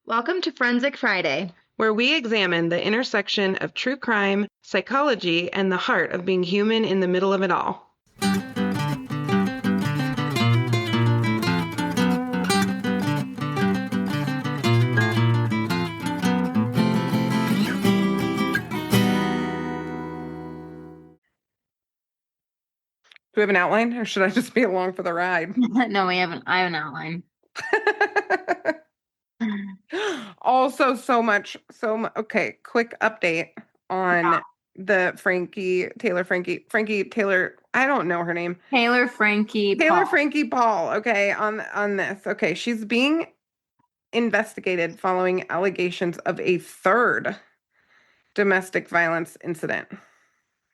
Welcome to Forensic Friday, where we examine the intersection of true crime, psychology, and the heart of being human in the middle of it all. Do we have an outline, or should I just be along for the ride? No, we haven't. I have an outline. Also, okay, quick update on the Frankie Taylor. I don't know her name. Taylor Frankie Paul. Okay, on this. Okay, she's being investigated following allegations of a third domestic violence incident.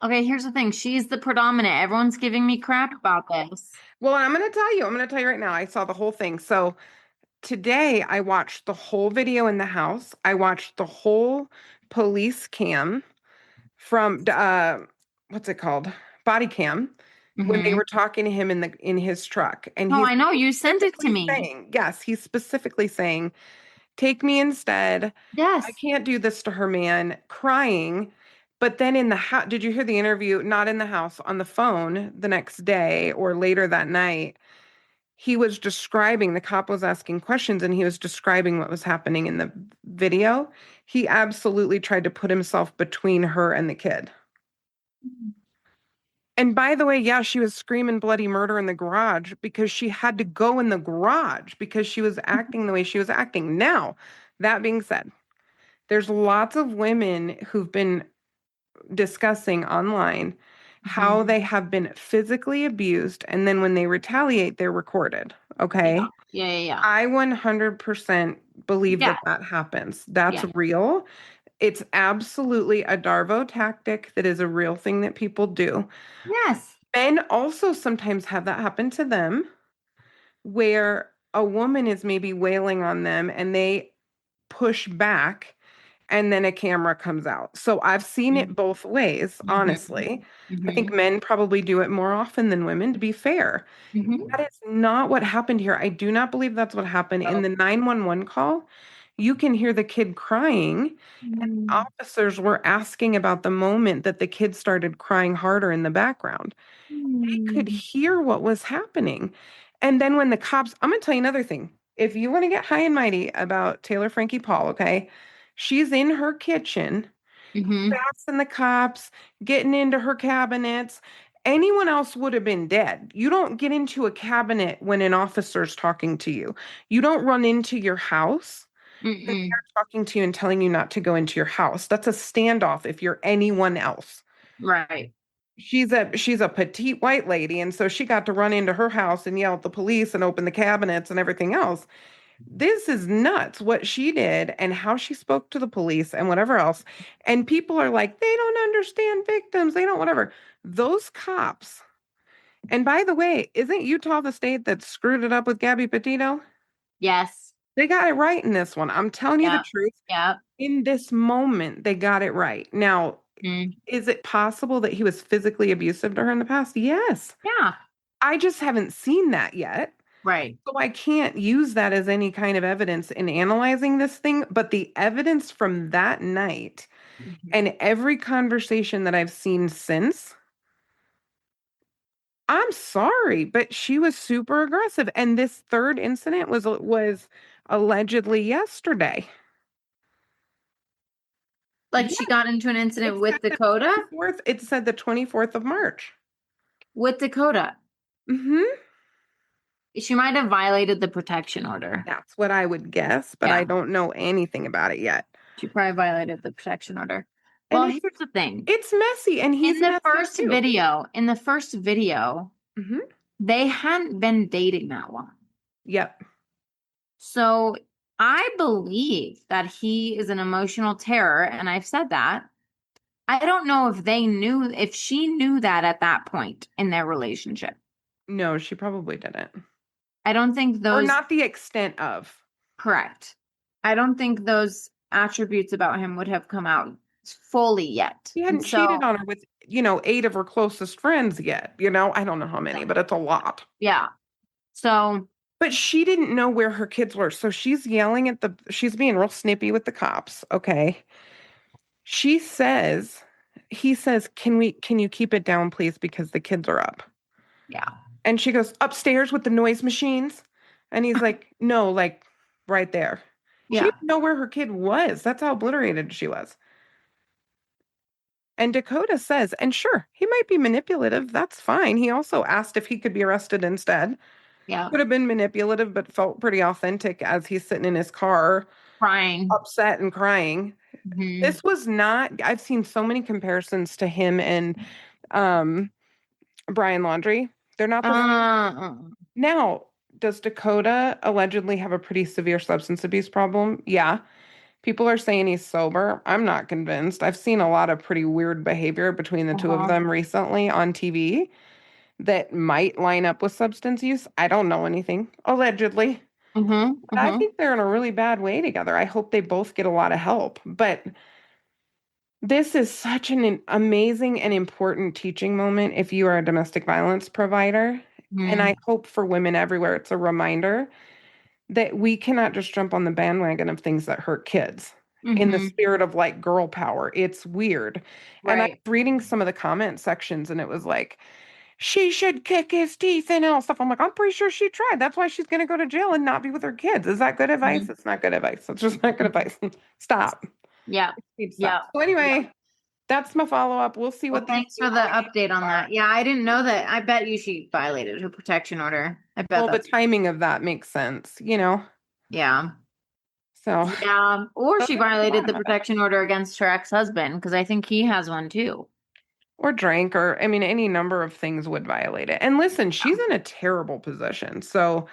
Okay, here's the thing. She's the predominant. Everyone's giving me crap about this. Well, I'm going to tell you right now. I saw the whole thing. So today I watched the whole video in the house. I watched the whole police cam from what's it called? Body cam. When they were talking to him in his truck. And I know you sent it to me. Yes, he's specifically saying, take me instead. Yes. I can't do this to her, man, crying. But then in the house, did you hear the interview? Not in the house, on the phone the next day or later that night. He was describing, the cop was asking questions and he was describing what was happening in the video. He absolutely tried to put himself between her and the kid. And by the way, yeah, she was screaming bloody murder in the garage because she had to go in the garage because she was acting the way she was acting. Now, that being said, there's lots of women who've been discussing online how they have been physically abused, and then when they retaliate, they're recorded. Okay. Yeah. I 100% believe that happens. That's real. It's absolutely a Darvo tactic that is a real thing that people do. Yes. Men also sometimes have that happen to them, where a woman is maybe wailing on them and they push back and then a camera comes out. So I've seen it both ways, honestly. I think men probably do it more often than women, to be fair. That is not what happened here. I do not believe that's what happened. In the 911 call, you can hear the kid crying, and officers were asking about the moment that the kid started crying harder in the background. They could hear what was happening. And then when the cops, I'm going to tell you another thing. If you want to get high and mighty about Taylor Frankie Paul, okay, she's in her kitchen, passing the cops, getting into her cabinets. Anyone else would have been dead. You don't get into a cabinet when an officer's talking to you. You don't run into your house. They're talking to you and telling you not to go into your house. That's a standoff if you're anyone else. Right. She's a petite white lady, and so she got to run into her house and yell at the police and open the cabinets and everything else. This is nuts what she did and how she spoke to the police and whatever else. And people are like, they don't understand victims. They don't, whatever. Those cops. And by the way, isn't Utah the state that screwed it up with Gabby Petito? Yes. They got it right in this one. I'm telling you the truth. Yeah. In this moment, they got it right. Now, is it possible that he was physically abusive to her in the past? Yes. Yeah. I just haven't seen that yet. Right. So I can't use that as any kind of evidence in analyzing this thing. But the evidence from that night and every conversation that I've seen since, I'm sorry, but she was super aggressive. And this third incident was allegedly yesterday. Like she got into an incident with Dakota? It said the 24th of March. With Dakota? She might have violated the protection order. That's what I would guess, but I don't know anything about it yet. She probably violated the protection order. Well, here's the thing. It's messy, and he's in the first video, they hadn't been dating that long. Yep. So I believe that he is an emotional terror, and I've said that. I don't know if she knew that at that point in their relationship. No, she probably didn't. I don't think those... Or not the extent of. Correct. I don't think those attributes about him would have come out fully yet. He hadn't cheated on her with, 8 of her closest friends yet. I don't know how many, but it's a lot. Yeah. So But she didn't know where her kids were. So she's yelling at she's being real snippy with the cops. Okay. She says, he says, can you keep it down, please? Because the kids are up. Yeah. And she goes, upstairs with the noise machines. And he's like, no, like right there. She Yeah. didn't know where her kid was. That's how obliterated she was. And Dakota says, and sure, he might be manipulative. That's fine. He also asked if he could be arrested instead. Yeah. Could have been manipulative, but felt pretty authentic as he's sitting in his car, Crying. upset and crying. Hmm. This was not, I've seen so many comparisons to him and um, Brian Laundrie. They're not the same. Uh, Now, does Dakota allegedly have a pretty severe substance abuse problem? Yeah. People are saying he's sober. I'm not convinced. I've seen a lot of pretty weird behavior between the two of uh-huh. them recently on TV that might line up with substance use. I don't know anything, allegedly. Mm-hmm. But I Mm-hmm. think they're in a really bad way together. I hope they both get a lot of help. But this is such an amazing and important teaching moment if you are a domestic violence provider. And I hope for women everywhere, it's a reminder that we cannot just jump on the bandwagon of things that hurt kids in the Mm-hmm. spirit of like girl power. It's weird. And I Right. was reading some of the comment sections and it was like, she should kick his teeth in and all stuff. I'm like, I'm pretty sure she tried. That's why she's going to go to jail and not be with her kids. Is that good advice? Mhm. It's not good advice. It's just not good advice. Stop. Yeah. Need to stop. Yeah. So Yeah. anyway, that's my follow up. We'll see Well, what these thanks new for the allegations update on are. that. Yeah, I didn't know that. I bet you she violated her protection order. I bet Well, the that's, timing of that makes sense, you know? yeah. So Yeah. Or those she are the violated bottom the of it. protection order against her ex-husband because I think he has one too. Or drank, or I mean, any number of things would violate it. And listen, she's Yeah. in a terrible position. So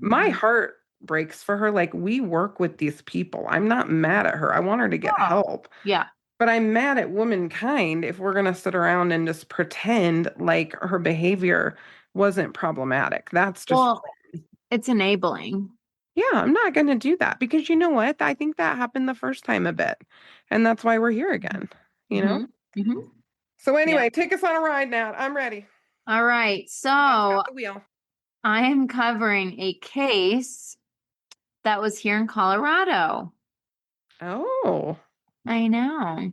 my Mhm. heart breaks for her. Like, we work with these people. I'm not mad at her. I want her to get Oh, help. yeah. But I'm mad at womankind if we're going to sit around and just pretend like her behavior wasn't problematic. That's just, Well, it's enabling. yeah, I'm not going to do that because you know what? I think that happened the first time a bit. And that's why we're here again, you know? Mm-hmm. Mm-hmm. So Yeah. anyway, take us on a ride now. I'm ready. All right. Dad's got So the wheel. I am covering a case that was here in Colorado. Oh. I know.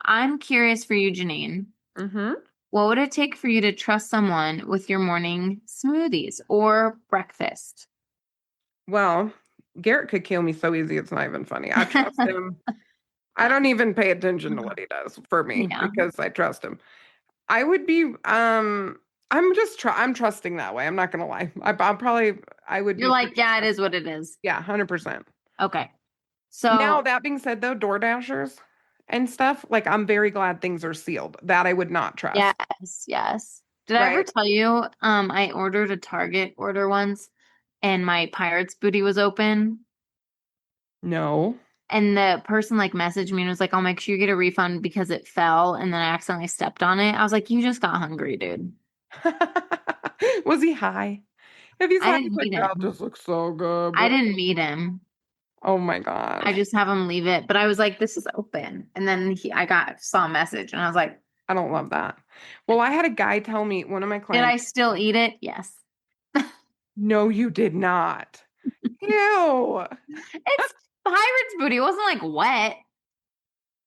I'm curious for you, Janine. Mm-hmm. What would it take for you to trust someone with your morning smoothies or breakfast? Well, Garrett could kill me so easy, it's not even funny. I trust him. I don't even pay attention to what he does for me Yeah. because I trust him. I would be I'm trusting that way. I'm not gonna lie. I'm probably I would You're be like, pretty yeah, it trust. is what it is. Yeah, 100%. Okay. Now, So, that being said though, Door Dashers and stuff, like I'm very glad things are sealed. That I would not trust, yes, yes. Did I ever right? tell you I ordered a Target order once and my Pirates booty was open No. and the person like messaged me and was like, "I'll make sure you get a refund because it fell and then I accidentally stepped on it." I was like, "You just got hungry, dude." Was he high? If he's I high, he's didn't like, meet that him. just looks so good, I bro. didn't meet him. Oh my I gosh. just have him leave it. But I was like, this is open. And then I saw a message and I was like, I don't love that. Well, I had a guy tell me, one of my did I clients, still eat it? Yes. no, you did not. Ew. It's pirate's booty. It wasn't like wet.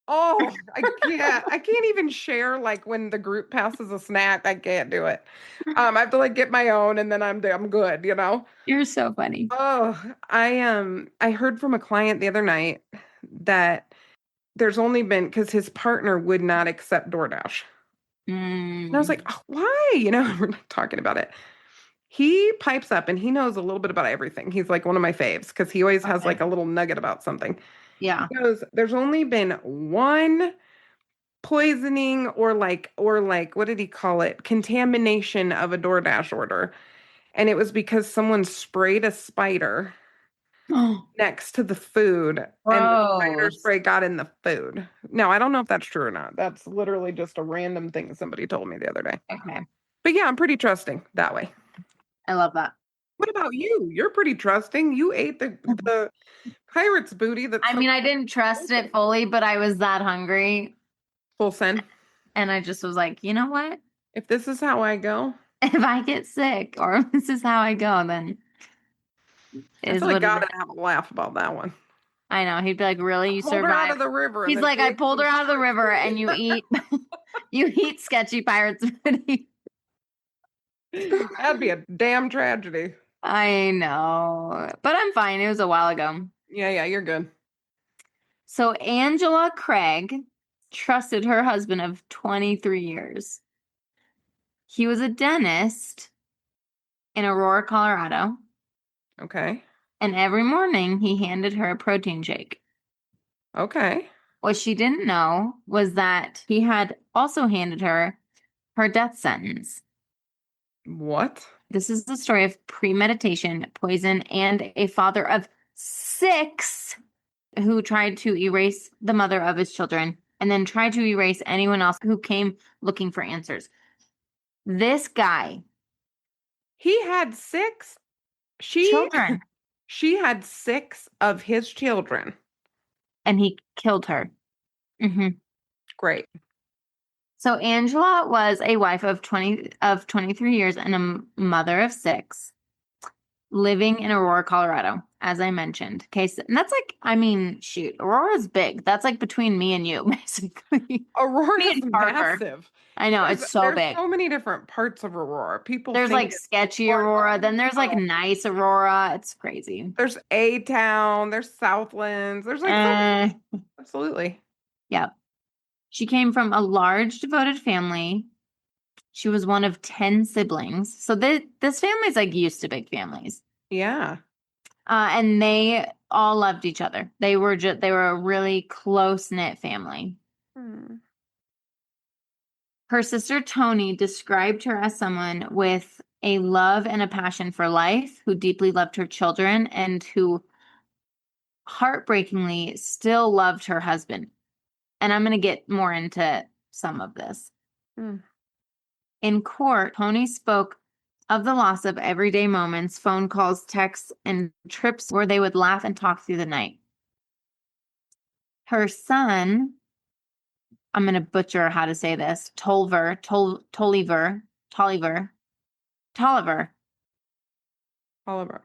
Oh, I can't. I can't even share like when the group passes a snack. I can't do it. I have to like get my own and then I'm good, you know? You're so funny. Oh, I heard from a client the other night that there's only been because his partner would not accept DoorDash. And I was Mm, like, oh, why? You know, we're not talking about it. He pipes up and he knows a little bit about everything. He's like one of my faves because he always has okay. like a little nugget about something. Yeah. He goes, there's only been one poisoning or like what did he call it? Contamination of a DoorDash order. And it was because someone sprayed a spider Oh, next to the food and the spider gross. spray got in the food. Now, I don't know if that's true or not. That's literally just a random thing somebody told me the other day. Okay. But yeah, I'm pretty trusting that way. I love that. What about you? You're pretty trusting. You ate the pirate's booty that's I so mean, I didn't trust it fully, but I was that hungry. full send. And I just was like, you know what? If this is how I go, If I get sick or if this is how I go, then. I Is feel like what it God is. would have a laugh about that one. I know. He'd be like, really? You Pulled her out of survived? the river and He's then like, I gave pulled some her out of the shrimp river and you eat you eat sketchy pirates food. That'd be a damn tragedy. I know. But I'm fine. It was a while ago. Yeah, yeah, you're good. So Angela Craig trusted her husband of 23 years. He was a dentist in Aurora, Colorado, Okay. and every morning he handed her a protein shake. Okay. What she didn't know was that he had also handed her death sentence. What? This is the story of premeditation, poison, and a father of 6 who tried to erase the mother of his children and then tried to erase anyone else who came looking for answers. This guy, He had six. She children, she had six of his children. and he killed her. hmm Great. So Angela was a wife of 23 years and a mother of 6, living in Aurora, Colorado, as I mentioned. Okay, so, and that's like, I mean, shoot, Aurora's big. That's like between me and you, basically. Me Aurora's and Parker. massive. I know, it's so There's big. so many different parts of Aurora. People There's think like it's sketchy part Aurora, of, then there's like no. nice Aurora. It's crazy. There's A Town, there's Southlands, there's like so Uh, absolutely. yeah. She came from a large devoted family. She was one of 10 siblings. So this family's like used to big families. Yeah. And they all loved each other. They were a really close-knit family. Hmm. Her sister Toni described her as someone with a love and a passion for life, who deeply loved her children and who heartbreakingly still loved her husband. And I'm going to get more into some of this. Hmm. In court, Toni spoke of the loss of everyday moments, phone calls, texts, and trips where they would laugh and talk through the night. Her son, I'm going to butcher how to say this, Tolliver.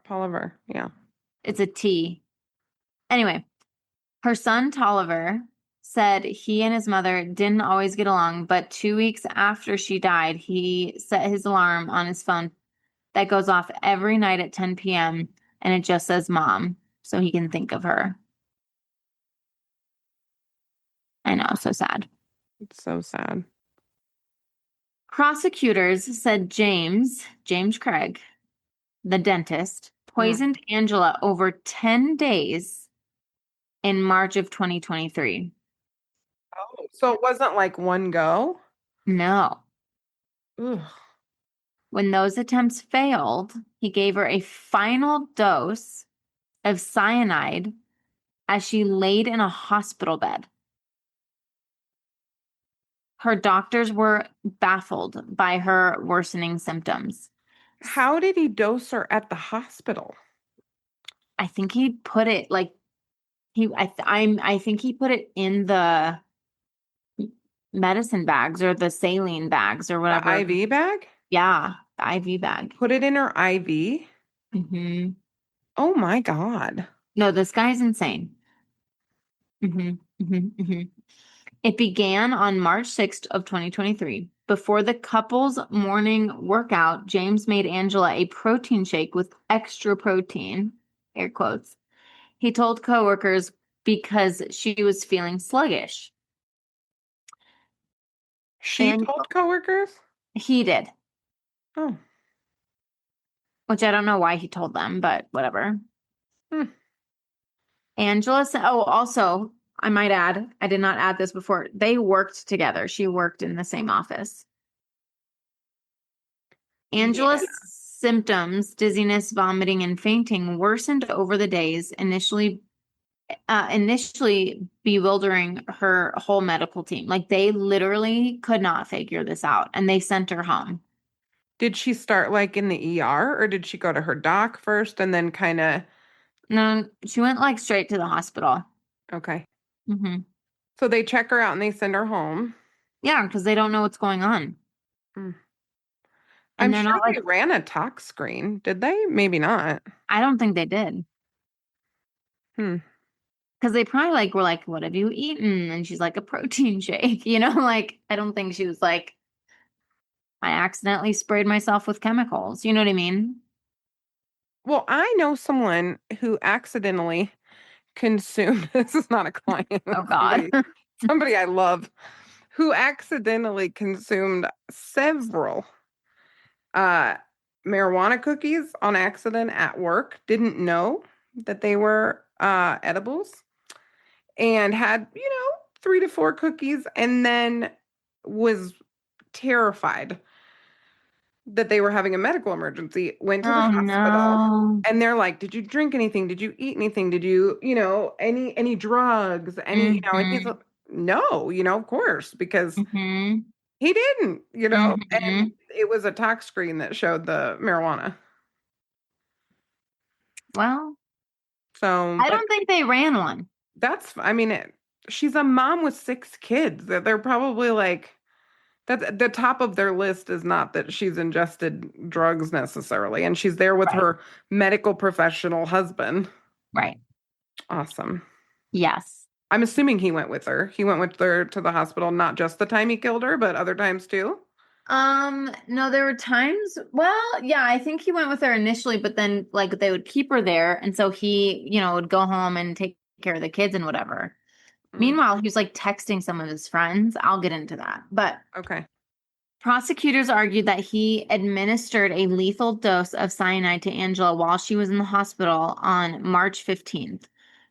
Oliver. Yeah. It's a T. Anyway, her son Tolliver said he and his mother didn't always get along, but 2 weeks after she died, he set his alarm on his phone that goes off every night at 10 p.m. and it just says mom, so he can think of her. I know, so sad. It's so sad. Prosecutors said James Craig, the dentist, Hmm. poisoned Angela over 10 days in March of 2023. Oh, so it wasn't like one go? No. Ugh. When those attempts failed, he gave her a final dose of cyanide as she laid in a hospital bed. Her doctors were baffled by her worsening symptoms. How did he dose her at the hospital? I think he put it like I think he put it in the medicine bags or the saline bags or The whatever. IV bag? Yeah, the IV bag. Put it in her IV? hmm Oh my God. No, this guy's insane. hmm hmm hmm It began on March 6th of 2023. Before the couple's morning workout, James made Angela a protein shake with extra protein, air quotes. He told coworkers because she was feeling sluggish. She And told coworkers? he did, Oh. which I don't know why he told them, but whatever. Hmm. Angela said, oh, also, I might add, I did not add this before. They worked together. She worked in the same office. Yeah. Angela's symptoms, dizziness, vomiting, and fainting worsened over the days, initially bewildering her whole medical team. Like they literally could not figure this out, and they sent her home. Did she start like in the ER or did she go to her doc first and then kind of, No, she went like straight to the hospital. okay. hmm So they check her out and they send her home. Yeah, because they don't know what's going on. Hmm. And I'm they're sure not like, they ran a tox screen. Did they? Maybe not. I don't think they did. Hmm. Because they probably like were like, what have you eaten? And she's like, a protein shake, like I don't think she was like, I accidentally sprayed myself with chemicals. You know what I mean? Well, I know someone who accidentally consumed, this is not a client, Oh God. somebody I love, who accidentally consumed several uh marijuana cookies on accident at work, didn't know that they were edibles, and had, 3 to 4 cookies, and then was terrified that they were having a medical emergency, went to the Oh hospital, no. and they're like, "Did you drink anything? Did you eat anything? Did you, any drugs? And he's Mm-hmm. like, no, of course, because Mm-hmm. he didn't, and Mm-hmm. it was a tox screen that showed the marijuana. Well, So, I but don't think they ran one. I mean, she's a mom with 6 kids. That they're probably like, that's the top of their list is not that she's ingested drugs necessarily, and she's there with Right. her medical professional husband. Right. Awesome. Yes. I'm assuming he went with her. He went with her to the hospital, not just the time he killed her, but other times too. No, there were times, well, yeah, I think he went with her initially, but then like they would keep her there. And so he, would go home and take care of the kids and whatever. Mm, Meanwhile, he was like texting some of his friends. I'll get into that. But okay. prosecutors argued that he administered a lethal dose of cyanide to Angela while she was in the hospital on March 15th.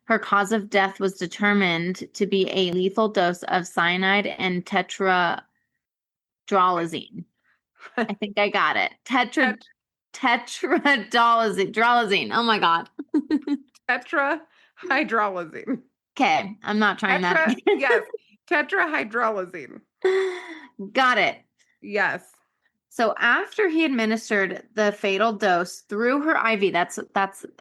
Her cause of death was determined to be a lethal dose of cyanide and tetradralazine. I think I got it. Tet- Tetradralazine. Oh my God. Tetrahydrolazine. Okay, I'm not trying that Yes, tetrahydrolazine. Got it. Yes. So after he administered the fatal dose through her IV, that's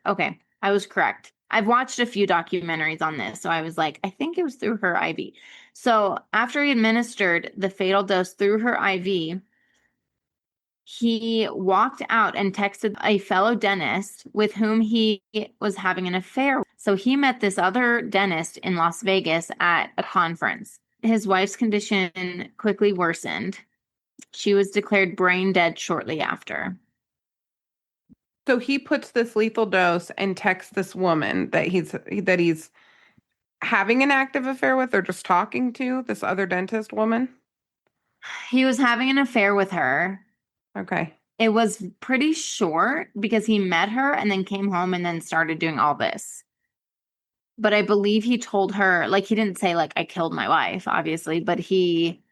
okay. I was correct. I've watched a few documentaries on this, so I was like, I think it was through her IV. So after he administered the fatal dose through her IV, he walked out and texted a fellow dentist with whom he was having an affair. So he met this other dentist in Las Vegas at a conference. His wife's condition quickly worsened. She was declared brain dead shortly after. So he puts this lethal dose and texts this woman that he's having an active affair with, or just talking to, this other dentist woman. He was having an affair with her. Okay. It was pretty short because he met her and then came home and then started doing all this. But I believe he told her, like, he didn't say, like, I killed my wife, obviously, but he,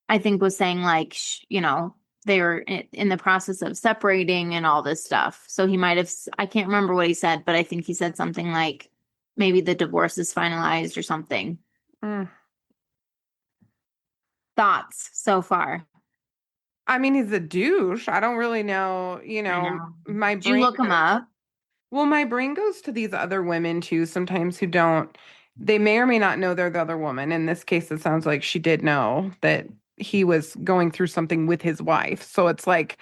I think, was saying, like, they were in the process of separating and all this stuff. So he might have, I can't remember what he said, but I think he said something like, maybe the divorce is finalized or something. Mm. Thoughts so far? I mean, he's a douche. I don't really know, I know. my Did you brain look him goes, up? well, my brain goes to these other women too, sometimes, who don't, they may or may not know they're the other woman. In this case, it sounds like she did know that he was going through something with his wife. So it's like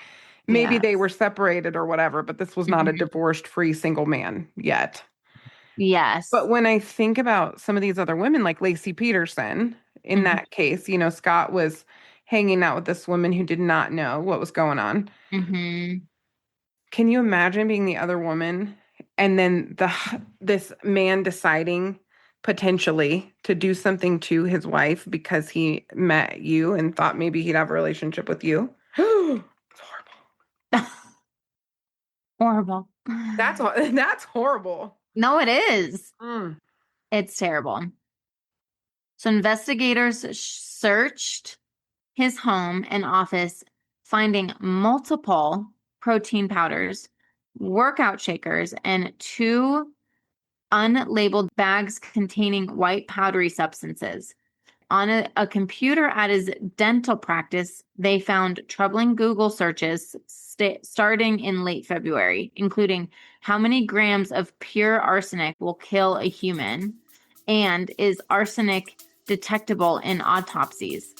maybe they were Yes. separated or whatever, but this was not a Mhm. divorced, free, single man yet. But Yes. when I think about some of these other women, like Lacey Peterson, in hmm that case, Scott was hanging out with this woman who did not know what was going on. hmm Can you imagine being the other woman, and then this man deciding potentially to do something to his wife because he met you and thought maybe he'd have a relationship with you? It's horrible. Horrible. That's horrible. No, it is. Mm. It's terrible. So investigators searched his home and office, finding multiple protein powders, workout shakers, and two unlabeled bags containing white powdery substances. On a computer at his dental practice, they found troubling Google searches starting in late February, including how many grams of pure arsenic will kill a human, and is arsenic detectable in autopsies?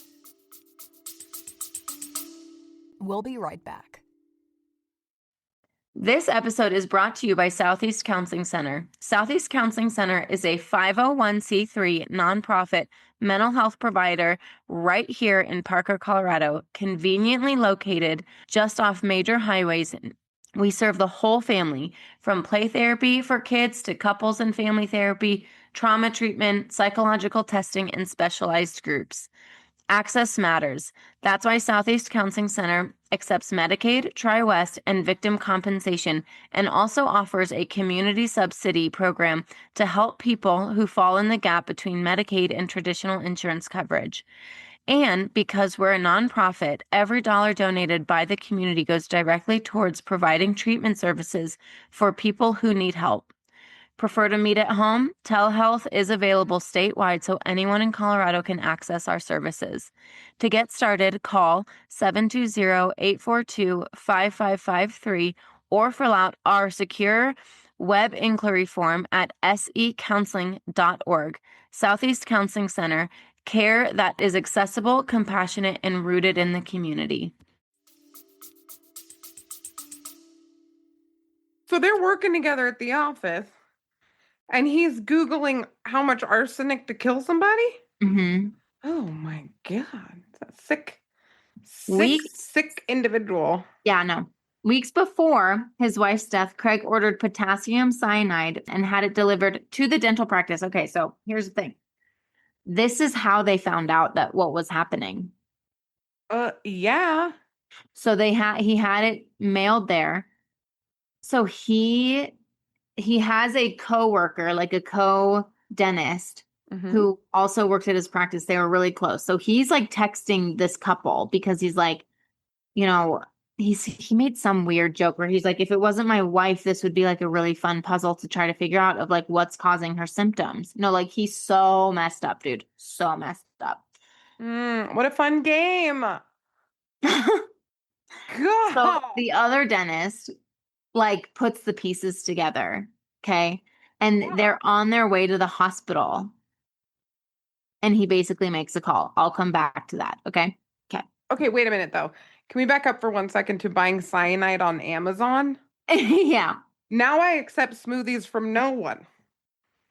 We'll be right back. This episode is brought to you by Southeast Counseling Center. Southeast Counseling Center is a 501c3 nonprofit mental health provider right here in Parker, Colorado, conveniently located just off major highways. We serve the whole family, from play therapy for kids to couples and family therapy, trauma treatment, psychological testing, and specialized groups. Access matters. That's why Southeast Counseling Center accepts Medicaid, TriWest, and victim compensation, and also offers a community subsidy program to help people who fall in the gap between Medicaid and traditional insurance coverage. And because we're a nonprofit, every dollar donated by the community goes directly towards providing treatment services for people who need help. Prefer to meet at home? Telehealth is available statewide, so anyone in Colorado can access our services. To get started, call 720-842-5553 or fill out our secure web inquiry form at secounseling.org. Southeast Counseling Center, care that is accessible, compassionate, and rooted in the community. So they're working together at the office, and he's Googling how much arsenic to kill somebody? Mm-hmm. Oh my God. That's a sick, Weeks. sick individual. Yeah, no. Weeks before his wife's death, Craig ordered potassium cyanide and had it delivered to the dental practice. Okay, so here's the thing. This is how they found out that what was happening. Yeah. So he had it mailed there. So he has a coworker, like a co-dentist, who also works at his practice. They were really close. So he's like texting this couple because he's like, you know, he made some weird joke where he's like, if it wasn't my wife, this would be like a really fun puzzle to try to figure out of like what's causing her symptoms. No, like he's so messed up, dude. So messed up. What a fun game. God. So the other dentist like puts the pieces together. Okay. And they're on their way to the hospital. And he basically makes a call. I'll come back to that. Okay. Okay, wait a minute though. Can we back up for 1 second to buying cyanide on Amazon? Yeah. Now I accept smoothies from no one.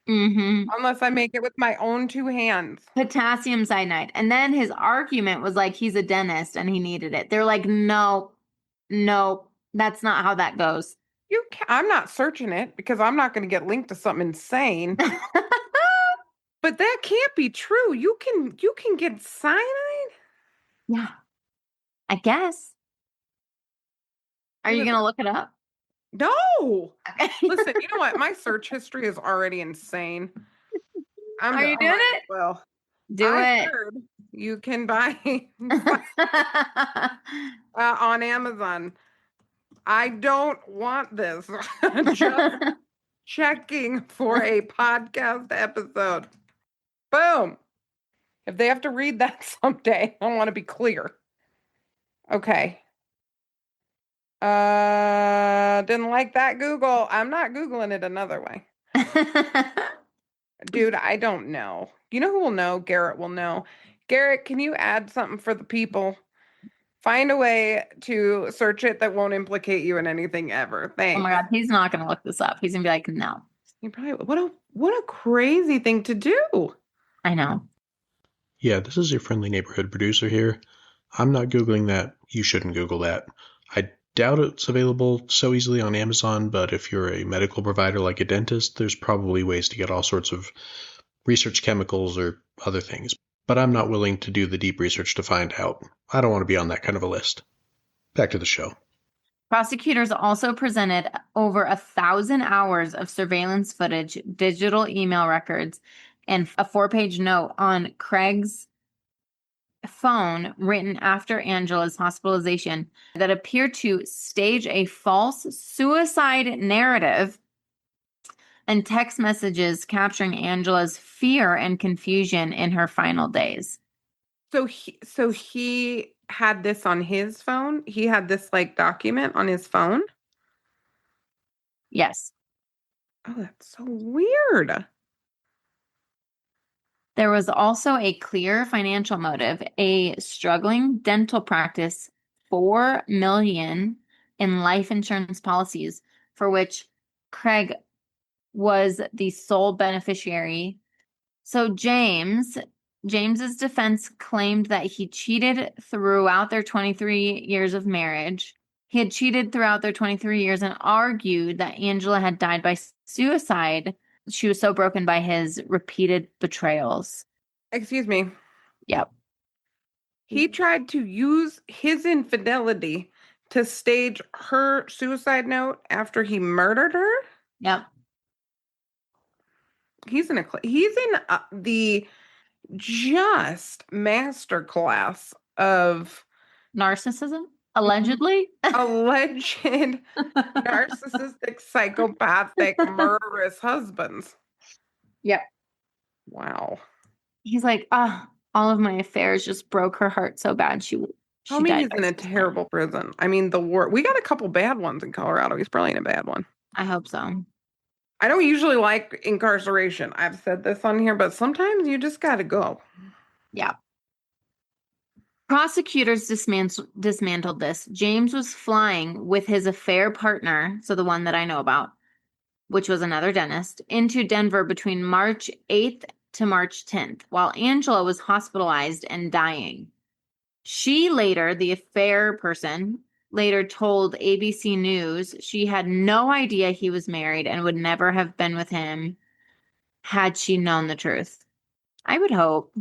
Mm-hmm. Unless I make it with my own 2 hands. Potassium cyanide. And then his argument was like he's a dentist and he needed it. They're like, no, that's not how that goes. I'm not searching it because I'm not going to get linked to something insane. But that can't be true. You can get cyanide? Yeah. I guess. Are you going to look it up? No. Okay. Listen, you know what? My search history is already insane. Are you doing it? Well, Do it. heard you can buy on Amazon. I don't want this. Just checking for a podcast episode. Boom. If they have to read that someday, I want to be clear. Okay. Didn't like that, Google. I'm not Googling it another way. Dude, I don't know. You know who will know? Garrett will know. Garrett, can you add something for the people? Find a way to search it that won't implicate you in anything ever. Thanks. Oh my God, he's not going to look this up. He's going to be like, no. You probably what a crazy thing to do. I know. Yeah, this is your friendly neighborhood producer here. I'm not Googling that. You shouldn't Google that. I doubt it's available so easily on Amazon, but if you're a medical provider like a dentist, there's probably ways to get all sorts of research chemicals or other things. But I'm not willing to do the deep research to find out. I don't want to be on that kind of a list. Back to the show. Prosecutors also presented over 1,000 hours of surveillance footage, digital email records, and a 4-page note on Craig's phone written after Angela's hospitalization that appeared to stage a false suicide narrative, and text messages capturing Angela's fear and confusion in her final days. So he had this on his phone? He had this like document on his phone? Yes. Oh, that's so weird. There was also a clear financial motive. A struggling dental practice $4 million in life insurance policies for which Craig was the sole beneficiary. So James's defense claimed that he cheated throughout their 23 years of marriage. He had cheated throughout their 23 years and argued that Angela had died by suicide. She was so broken by his repeated betrayals. Excuse me. Yep. He tried to use his infidelity to stage her suicide note after he murdered her. Yep. He's in the just master class of Narcissism, allegedly. alleged narcissistic, psychopathic, murderous husbands. Yep. Wow. He's like, all of my affairs just broke her heart so bad. She Tell me died he's by in a suicide. terrible prison. I mean, we got a couple bad ones in Colorado. He's probably in a bad one. I hope so. I don't usually like incarceration. I've said this on here, but sometimes you just got to go. Yeah. Prosecutors dismantled this. James was flying with his affair partner, so the one that I know about, which was another dentist, into Denver between March 8th to March 10th, while Angela was hospitalized and dying. She later, the affair person, later told ABC News she had no idea he was married and would never have been with him had she known the truth. I would hope.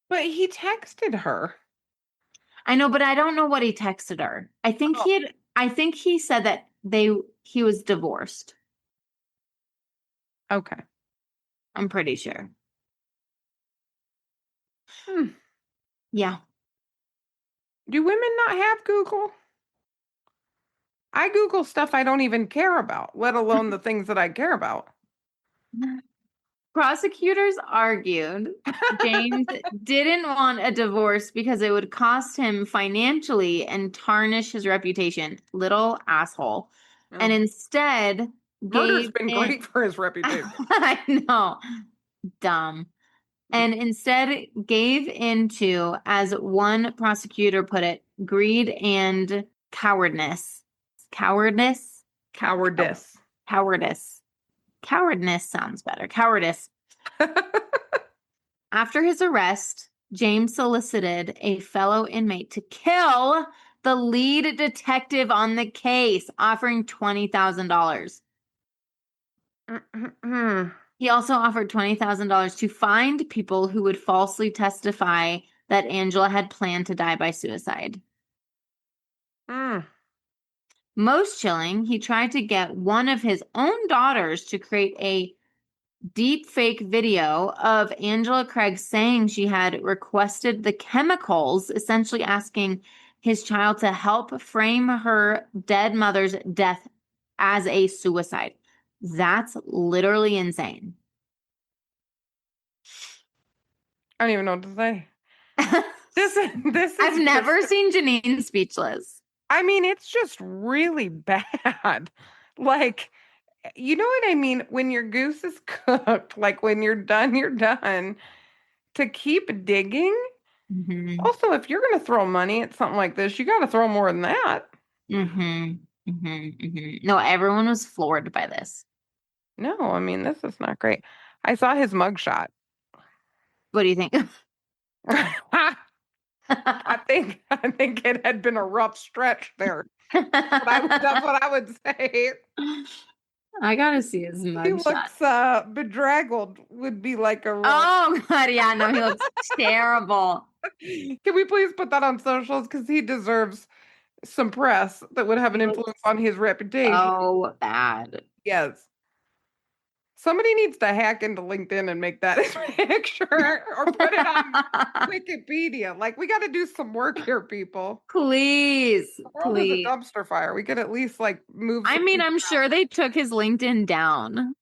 But he texted her. I know, but I don't know what he texted her. I think he said that he was divorced. Okay. I'm pretty sure. Hmm. Yeah. Do women not have Google? I Google stuff I don't even care about, let alone the things that I care about. Prosecutors argued James didn't want a divorce because it would cost him financially and tarnish his reputation. Little asshole. Yeah. And instead Murder's been great for his reputation. I know. Dumb. And instead gave into, as one prosecutor put it, greed and cowardice. Cowardice? Cowardice. Cowardice. Cowardness sounds better. Cowardice. After his arrest, James solicited a fellow inmate to kill the lead detective on the case, offering $20,000. He also offered $20,000 to find people who would falsely testify that Angela had planned to die by suicide. Most chilling, he tried to get one of his own daughters to create a deep fake video of Angela Craig saying she had requested the chemicals, essentially asking his child to help frame her dead mother's death as a suicide. That's literally insane. I don't even know what to say. This is I've never seen Janine speechless. I mean, it's just really bad. Like, you know what I mean? When your goose is cooked, like when you're done, you're done. To keep digging. Mm-hmm. Also, if you're going to throw money at something like this, you got to throw more than that. No, everyone was floored by this. No, I mean, this is not great. I saw his mugshot. What do you think? I think it had been a rough stretch there. That's what I would say. I gotta see his mugshot. He looks bedraggled. Would be like a. Oh God, yeah, no, he looks terrible. Can we please put that on socials because he deserves some press that would have an influence on his reputation. Oh, bad. Yes. Somebody needs to hack into LinkedIn and make that his picture or put it on Wikipedia. Like, we got to do some work here, people. Please. The world is a dumpster fire. We could at least like move. I mean, I'm sure they took his LinkedIn down.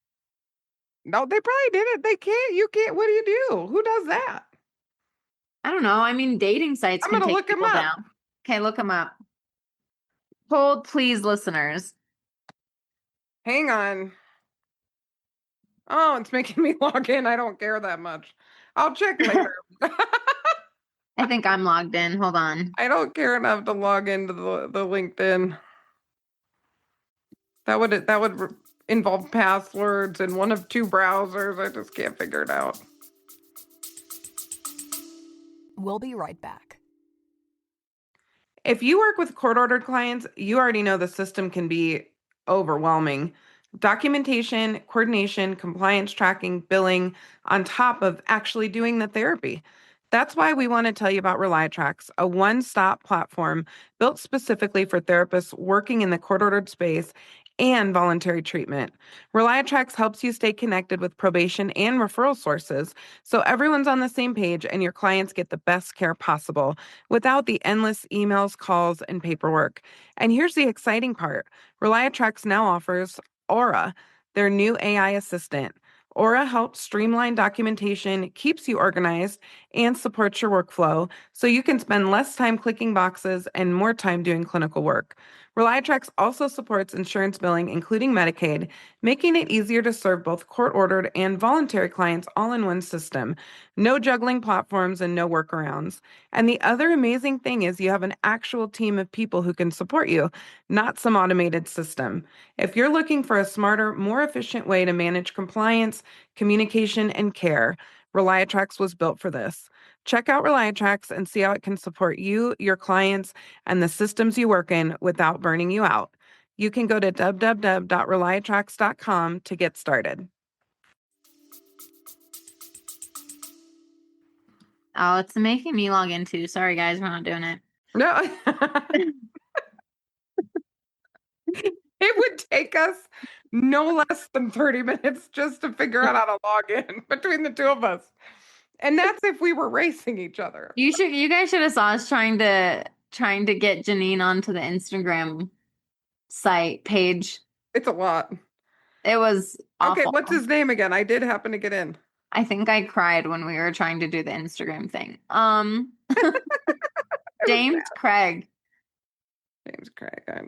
No, they probably did it. They can't. You can't. What do you do? Who does that? I don't know. I mean, dating sites can take people down. Okay, look him up. Hold, please, listeners. Hang on. Oh, it's making me log in. I don't care that much. I'll check later. I think I'm logged in. Hold on. I don't care enough to log into the LinkedIn. That would involve passwords and one of two browsers. I just can't figure it out. We'll be right back. If you work with court-ordered clients, you already know the system can be overwhelming. Documentation, coordination, compliance tracking, billing, on top of actually doing the therapy. That's why we want to tell you about Reliatrax, a one-stop platform built specifically for therapists working in the court-ordered space and voluntary treatment. Reliatrax helps you stay connected with probation and referral sources so everyone's on the same page and your clients get the best care possible without the endless emails, calls, and paperwork. And here's the exciting part. Reliatrax now offers Aura, their new AI assistant. Aura helps streamline documentation, keeps you organized, and supports your workflow so you can spend less time clicking boxes and more time doing clinical work. Reliatrax also supports insurance billing, including Medicaid, making it easier to serve both court-ordered and voluntary clients all in one system. No juggling platforms and no workarounds. And the other amazing thing is you have an actual team of people who can support you, not some automated system. If you're looking for a smarter, more efficient way to manage compliance, communication, and care, Reliatrax was built for this. Check out Reliatrax and see how it can support you, your clients, and the systems you work in without burning you out. You can go to www.reliatrax.com to get started. Oh, it's making me log in too. Sorry, guys, we're not doing it. No. It would take us no less than 30 minutes just to figure out how to log in between the two of us. And that's if we were racing each other. You guys should have saw us trying to get Janine onto the Instagram site page. It's a lot. It was awful. Okay, what's his name again? I did happen to get in. I think I cried when we were trying to do the Instagram thing. James Craig.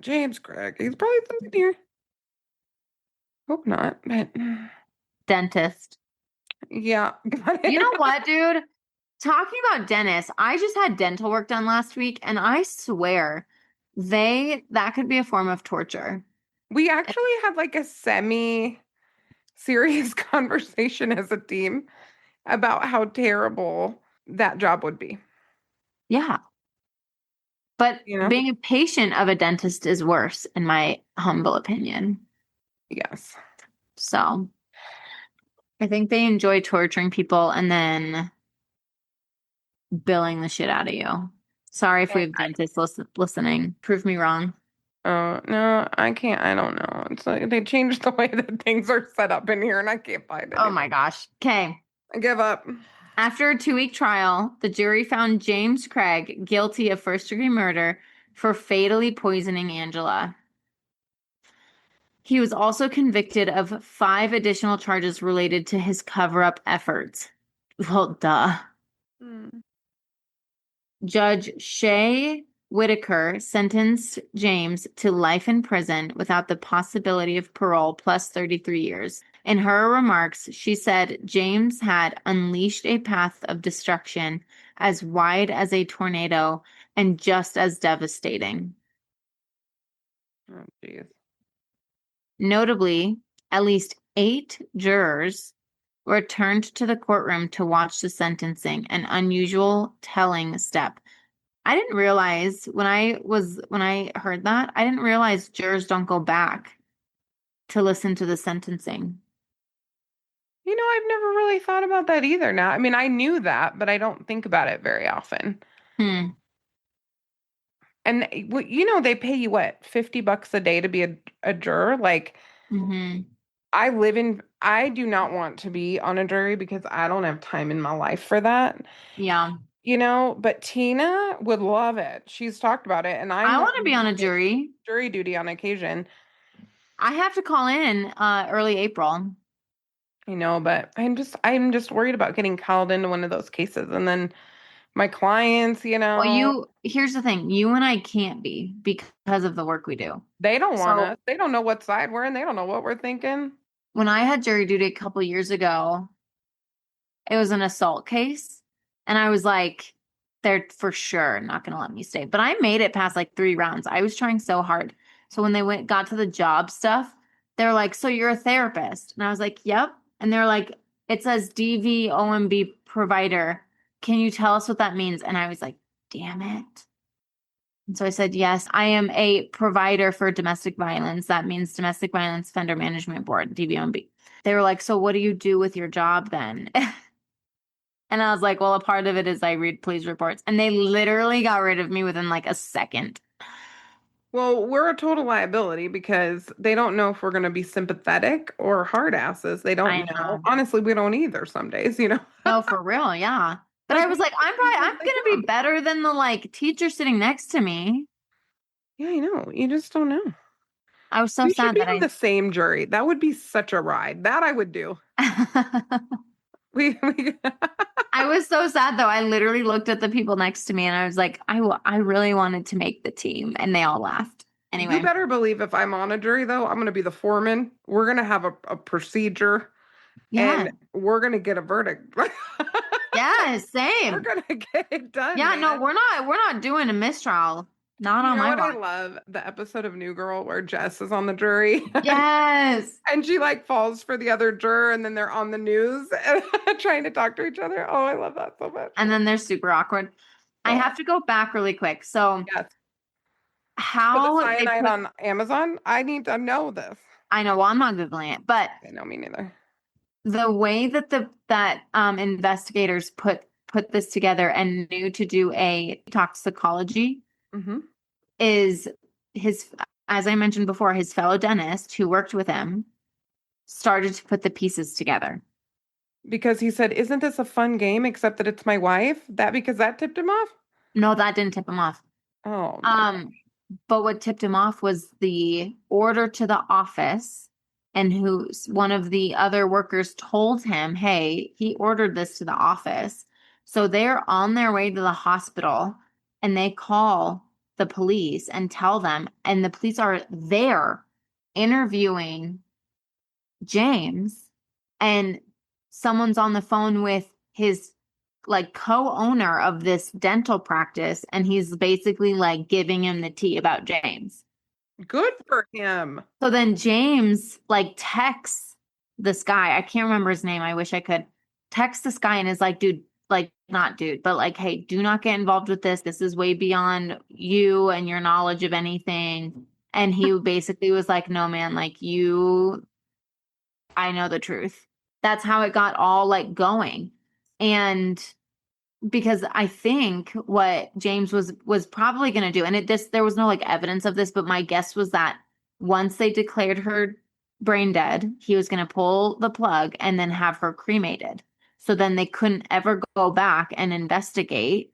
James Craig. He's probably something here. Hope not, but Dentist. yeah. You know what, dude? Talking about dentists, I just had dental work done last week, and I swear that could be a form of torture. We actually had like a semi-serious conversation as a team about how terrible that job would be. Yeah. But You know? being a patient of a dentist is worse, in my humble opinion. Yes. So I think they enjoy torturing people and then billing the shit out of you. Sorry if we have dentists listening. Prove me wrong. Oh, no, I can't. I don't know. It's like they changed the way that things are set up in here and I can't find it. Oh my gosh. Okay. I give up. After a 2-week trial, the jury found James Craig guilty of first-degree murder for fatally poisoning Angela. He was also convicted of 5 additional charges related to his cover-up efforts. Well, duh. Judge Shay Whitaker sentenced James to life in prison without the possibility of parole plus 33 years. In her remarks, she said James had unleashed a path of destruction as wide as a tornado and just as devastating. Oh, jeez. Notably, at least 8 jurors returned to the courtroom to watch the sentencing, an unusual telling step. I didn't realize when I heard that, I didn't realize jurors don't go back to listen to the sentencing. You know, I've never really thought about that either now. I mean, I knew that, but I don't think about it very often. And you know, they pay you what, $50 a day to be a juror? Like, I do not want to be on a jury because I don't have time in my life for that. Yeah. You know, but Tina would love it. She's talked about it, and I want to be on a jury duty on occasion. I have to call in early April. I know, but I'm just worried about getting called into one of those cases, and then my clients, you know. Well, here's the thing. You and I can't be because of the work we do. They don't want us. They don't know what side we're in. They don't know what we're thinking. When I had jury duty a couple years ago, it was an assault case. And I was like, they're for sure not going to let me stay. But I made it past like 3 rounds. I was trying so hard. So when they got to the job stuff, they're like, so you're a therapist. And I was like, yep. And they're like, it says DVOMB provider. Can you tell us what that means? And I was like, damn it. And so I said, yes, I am a provider for domestic violence. That means Domestic Violence Offender Management Board, DVOMB. They were like, so what do you do with your job then? And I was like, well, a part of it is I read police reports. And they literally got rid of me within like a second. Well, we're a total liability because they don't know if we're going to be sympathetic or hard asses. They don't I know. know. Honestly, we don't either some days, you know. No, for real, yeah. But I was like, I'm going to be better than the like teacher sitting next to me. Yeah, I know. You just don't know. I was so We should sad be that on the same jury. That would be such a ride. That I would do. We I was so sad though. I literally looked at the people next to me and I was like, I really wanted to make the team, and they all laughed. Anyway, You better believe if I'm on a jury, though, I'm going to be the foreman. We're going to have a procedure, yeah, and we're going to get a verdict. yeah, same. We're going to get it done. Yeah, no, man. we're not doing a mistrial. Not You on know my what I watch. love? The episode of New Girl where Jess is on the jury. Yes. And she like falls for the other juror, and then they're on the news trying to talk to each other. Oh, I love that so much. And then they're super awkward. I Oh. have to go back really quick. So Yes. So how the they cyanide put, on Amazon? I need to know this. I know, well, I'm not Googling it, but I know, me neither. the way that investigators put this together and knew to do a toxicology Mm-hmm. is as I mentioned before, his fellow dentist who worked with him started to put the pieces together. Because he said, "Isn't this a fun game? Except that it's my wife." Because that tipped him off. No, that didn't tip him off. Oh. But what tipped him off was the order to the office, and one of the other workers told him, hey, he ordered this to the office. So they're on their way to the hospital and they call the police and tell them, and the police are there interviewing James, and someone's on the phone with his like co-owner of this dental practice, and he's basically like giving him the tea about James. Good for him. So then James like texts this guy. I can't remember his name. I wish I could. Text this guy and is like, dude, like not dude, but like, hey, do not get involved with this. This is way beyond you and your knowledge of anything. And he basically was like, no, man, like I know the truth. That's how it got all like going. And because I think what James was probably going to do, and there was no like evidence of this, but my guess was that once they declared her brain dead, he was going to pull the plug and then have her cremated. So then they couldn't ever go back and investigate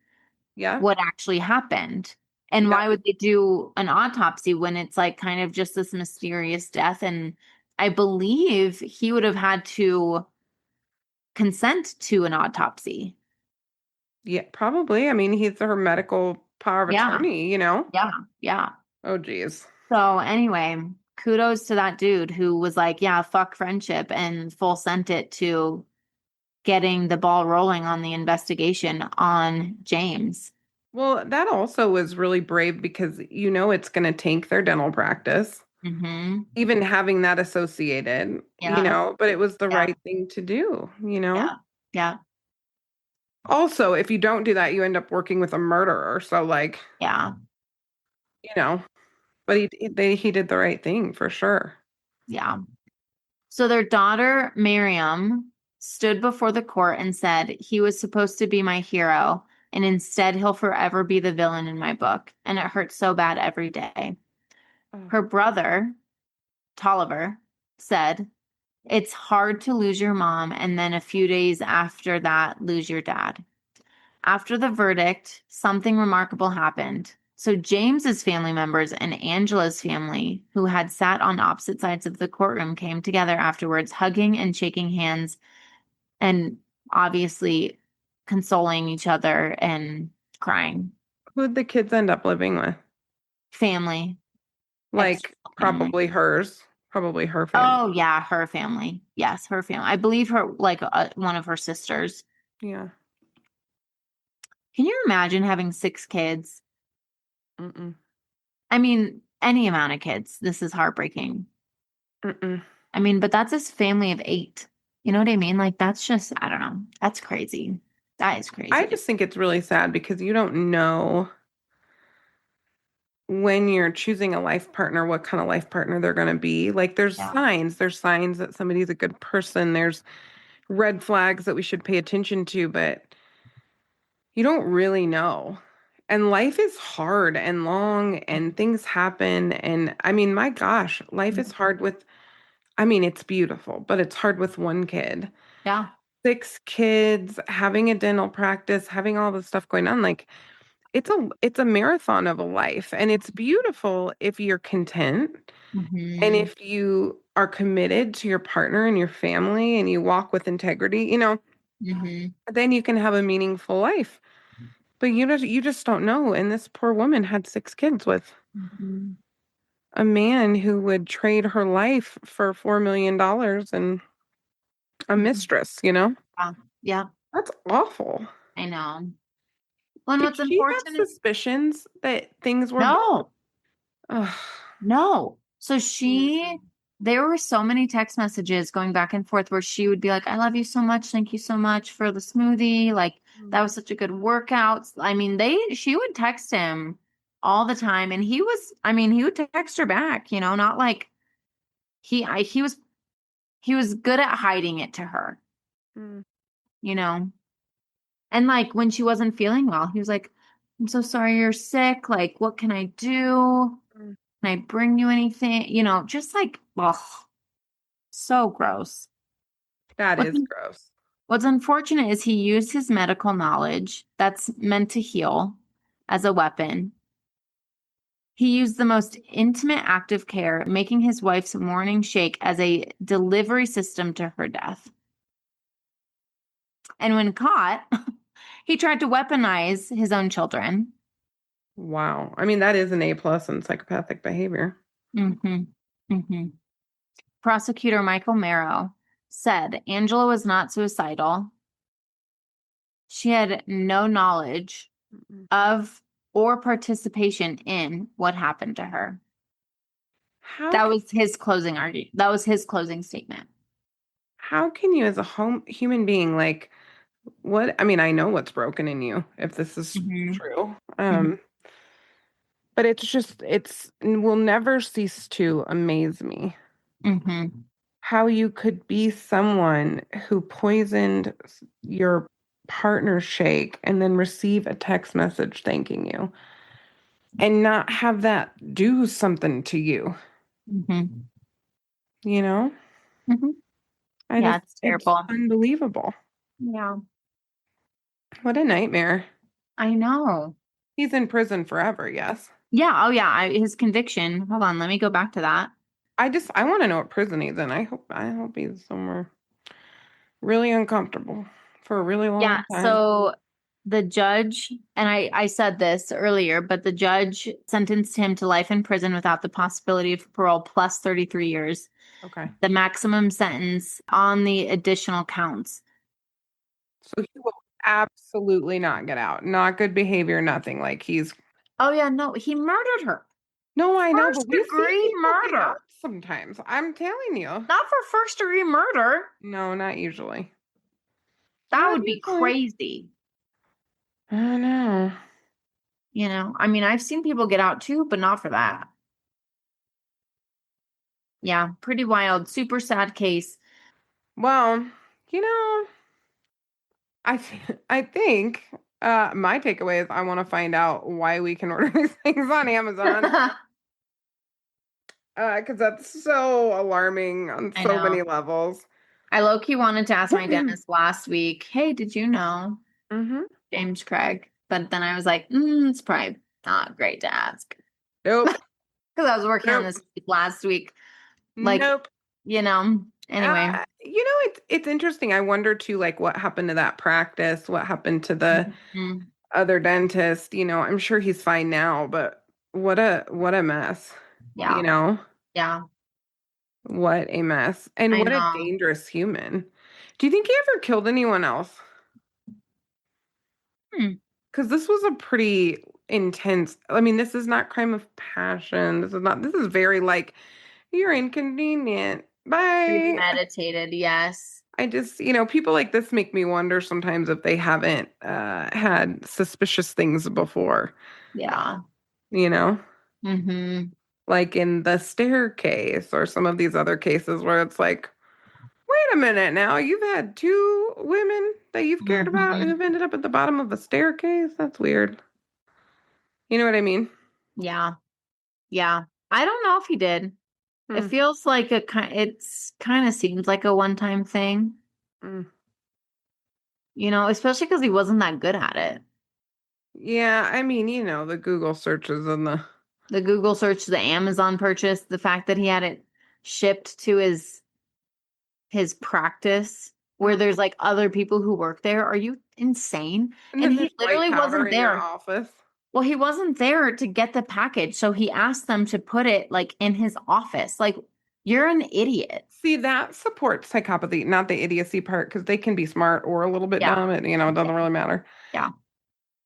what actually happened. And why would they do an autopsy when it's like kind of just this mysterious death? And I believe he would have had to consent to an autopsy. Yeah, probably. I mean, he's her medical power of attorney, you know? Yeah. Yeah. Oh, geez. So anyway, kudos to that dude who was like, yeah, fuck friendship, and full sent it to getting the ball rolling on the investigation on James. Well, that also was really brave because it's going to tank their dental practice. Mm-hmm. Even having that associated, but it was the right thing to do, Yeah. Yeah. Also, if you don't do that, you end up working with a murderer. So like, yeah, but he did the right thing for sure. Yeah. So their daughter, Miriam, stood before the court and said, he was supposed to be my hero, and instead he'll forever be the villain in my book. And it hurts so bad every day. Her brother, Tolliver, said, it's hard to lose your mom and then a few days after that, lose your dad. After the verdict, something remarkable happened. So James's family members and Angela's family, who had sat on opposite sides of the courtroom, came together afterwards, hugging and shaking hands and obviously consoling each other and crying. Who'd the kids end up living with? Family. Like probably hers. Probably her family. Oh, yeah, her family. Yes, her family. I believe her, like one of her sisters. Yeah. Can you imagine having 6 kids? Mm-mm. I mean, any amount of kids. This is heartbreaking. Mm-mm. I mean, but that's his family of 8. You know what I mean? Like, that's just, I don't know. That's crazy. That is I crazy. just think it's really sad because you don't know when you're choosing a life partner, what kind of life partner they're going to be. Like Yeah. there's signs that somebody's a good person. There's red flags that we should pay attention to, but you don't really know. And life is hard and long and things happen. And I mean, my gosh, life is hard with, I mean, it's beautiful, but it's hard with one kid. Yeah. 6 kids, having a dental practice, having all this stuff going on. Like it's a marathon of a life. And it's beautiful if you're content and Hmm. if you are committed to your partner and your family and you walk with integrity, Hmm. then you can have a meaningful life. But you just don't know. And this poor woman had 6 kids with Hmm. a man who would trade her life for $4 million and a mistress. Yeah. Yeah. That's awful. I know. Well, and Did what's she have unfortunate? suspicions that things were No. Ugh. No. So Mm. there were so many text messages going back and forth where she would be like, I love you so much. Thank you so much for the smoothie. Like, that was such a good workout. I mean, she would text him all the time. And he would text her back, not like he was good at hiding it to her, Mm. you know? And like when she wasn't feeling well, he was like, I'm so sorry you're sick. Like, what can I do? Mm. Can I bring you anything? Just like, ugh. So gross. That What's is gross. what's unfortunate is he used his medical knowledge that's meant to heal as a weapon. He used the most intimate act of care, making his wife's morning shake as a delivery system to her death. And when caught, he tried to weaponize his own children. Wow. I mean, that is an A+ in psychopathic behavior. Hmm. Hmm. Prosecutor Michael Marrow said Angela was not suicidal. She had no knowledge Mm-mm. of or participation in what happened to her. How That can was his closing argument. That was his closing statement. how can you as a human being like what I mean, I know what's broken in you if this is Hmm. true. Hmm. But it's will never cease to amaze me Hmm. how you could be someone who poisoned your partner's shake and then receive a text message thanking you and not have that do something to you, Hmm. you know? Hmm. I Yeah, just it's it's terrible. unbelievable. Yeah, What a nightmare. I know. He's in prison forever, yes. Yeah. Oh, yeah. His conviction. Hold on. Let me go back to that. I want to know what prison he's in. I hope he's somewhere really uncomfortable for a really Yeah. long time. So the judge, and I said this earlier, but the judge sentenced him to life in prison without the possibility of parole plus 33 years, Okay. the maximum sentence on the additional counts. So he will absolutely not get out. Not good behavior, nothing. Like he's Oh, yeah. No, he murdered her. no, I know, First but we see degree people get out murder. sometimes. I'm telling you. Not for first degree murder. No, not usually. That Not would be usually. crazy. I know. I mean, I've seen people get out too, but not for that. Yeah, pretty wild. Super sad case. Well, you know, I think my takeaway is I want to find out why we can order these things on Amazon. I Because that's so alarming on so know. many levels. I low-key wanted to ask my dentist last week, hey, did you know Mm-hmm. James Craig? But then I was like, it's probably not great to ask. Nope. Because I was working on Nope. this last week. Like, Nope. anyway. It's interesting. I wonder too, like what happened to that practice? What happened to the Mhm. other dentist? I'm sure he's fine now, but what a mess. You Yeah. know, Yeah. what a mess. And I what a know. dangerous human. Do you think he ever killed anyone else? Hmm. Because this was a pretty intense. I mean, this is not crime of passion. This is very like, you're inconvenient. Bye. Premeditated, yes. I just, people like this make me wonder sometimes if they haven't had suspicious things before, Yeah. you know, Mm-hmm. like in the staircase or some of these other cases where it's like, wait a minute now, you've had two women that you've cared about Mm-hmm. who've ended up at the bottom of a staircase. That's weird. You know what I mean? Yeah. Yeah. I don't know if he did. It Hmm. feels like it's kind of seems like a one-time thing, Hmm. especially because he wasn't that good at it. Yeah, I mean, the Google searches and The Google search, the Amazon purchase, the fact that he had it shipped to his practice where there's like other people who work there. Are you insane? and And then he there's white literally powder wasn't in your there. office. Well, he wasn't there to get the package, so he asked them to put it like in his office. Like, you're an idiot. See, that supports psychopathy, not the idiocy part, because they can be smart or a little bit Yeah. dumb. It doesn't really matter. Yeah.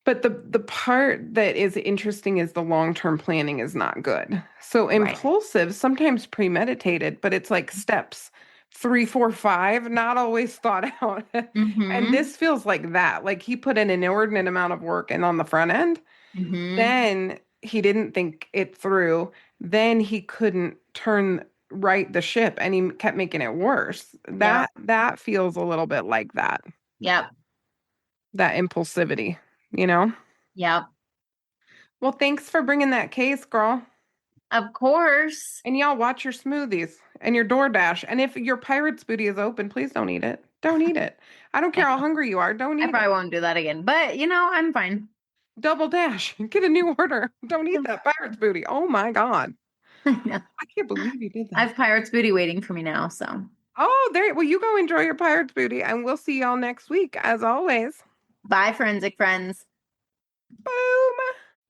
But the part that is interesting is the long-term planning is not good. So Right. impulsive, sometimes premeditated, but it's like steps 3, 4, 5, not always thought out. And Mm-hmm. this feels like that. Like he put in an inordinate amount of work and on the front end, Mm-hmm. then he didn't think it through. Then he couldn't right the ship and he kept making it worse. That feels a little bit like that. Yep. That impulsivity, you know? Yep. Well, thanks for bringing that case, girl. Of course. And y'all watch your smoothies and your DoorDash. And if your pirate's booty is open, please don't eat it. Don't eat it. I don't care how hungry you are. Don't I eat probably it. won't do that again. But I'm fine. Double dash. Get a new order. Don't eat that pirate's booty. Oh my God. I know. I can't believe you did I that. have Pirate's Booty waiting for me now, so. Oh, there. Well, you go enjoy your pirate's booty, and we'll see y'all next week, as always. Bye, forensic friends. Boom.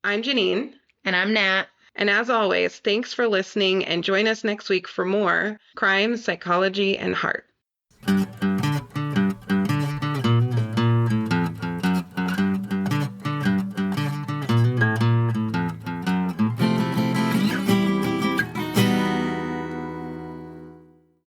I'm Janine. And I'm Nat. And as always, thanks for listening and join us next week for more crime, psychology, and heart.